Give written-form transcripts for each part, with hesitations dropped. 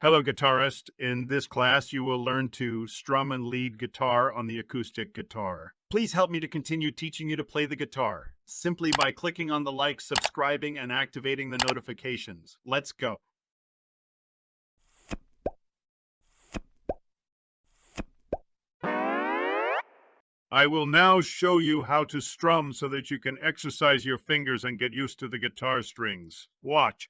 Hello, guitarist. In this class, you will learn to strum and lead guitar on the acoustic guitar. Please help me to continue teaching you to play the guitar simply by clicking on the like, subscribing, and activating the notifications. Let's go. I will now show you how to strum so that you can exercise your fingers and get used to the guitar strings. Watch.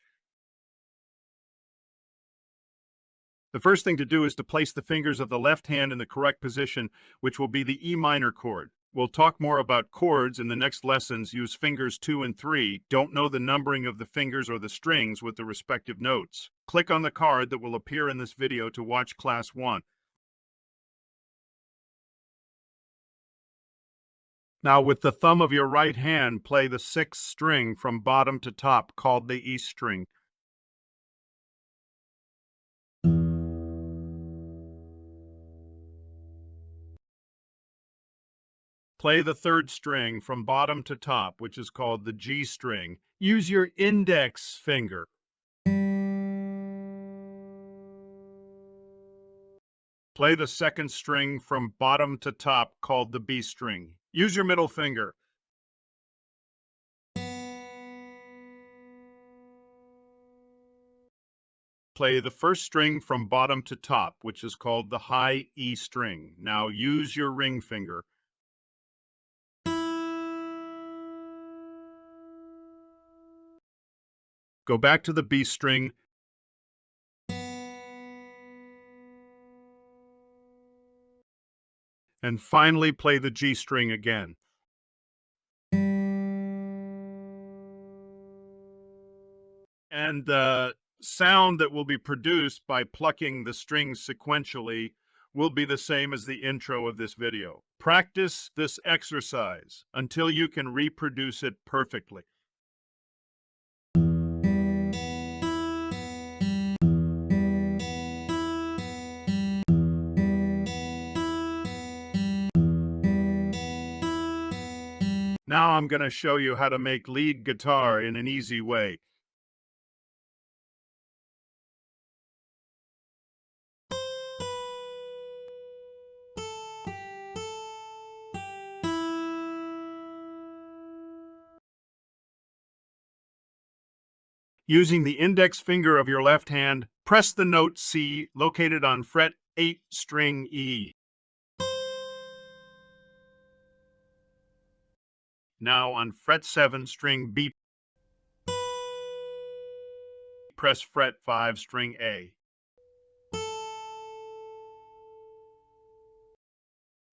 The first thing to do is to place the fingers of the left hand in the correct position, which will be the E minor chord. We'll talk more about chords in the next lessons. Use fingers 2 and 3. Don't know the numbering of the fingers or the strings with the respective notes. Click on the card that will appear in this video to watch class 1. Now, with the thumb of your right hand, play the 6th string from bottom to top, called the E string. Play the 3rd string from bottom to top, which is called the G string. Use your index finger. Play the 2nd string from bottom to top, called the B string. Use your middle finger. Play the 1st string from bottom to top, which is called the high E string. Now use your ring finger. Go back to the B string. And finally play the G string again. And the sound that will be produced by plucking the strings sequentially will be the same as the intro of this video. Practice this exercise until you can reproduce it perfectly. Now I'm going to show you how to make lead guitar in an easy way. Using the index finger of your left hand, press the note C located on fret 8, string E. Now on fret 7, string B, press fret 5, string A.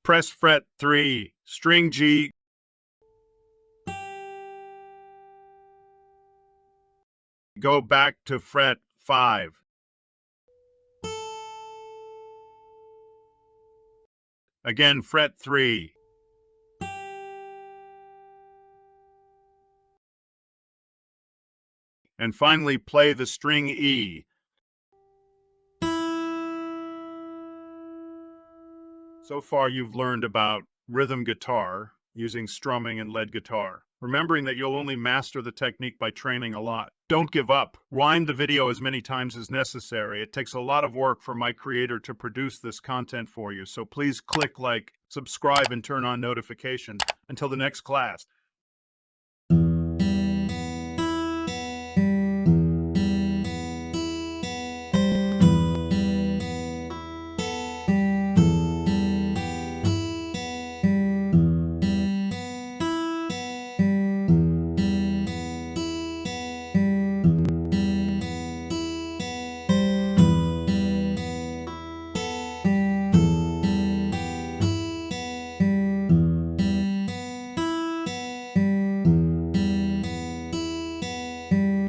Press fret 3, string G. Go back to fret 5. Again, fret 3. And finally, play the string E. So far, you've learned about rhythm guitar using strumming and lead guitar, remembering that you'll only master the technique by training a lot. Don't give up. Wind the video as many times as necessary. It takes a lot of work for my creator to produce this content for you, so please click like, subscribe, and turn on notifications. Until the next class.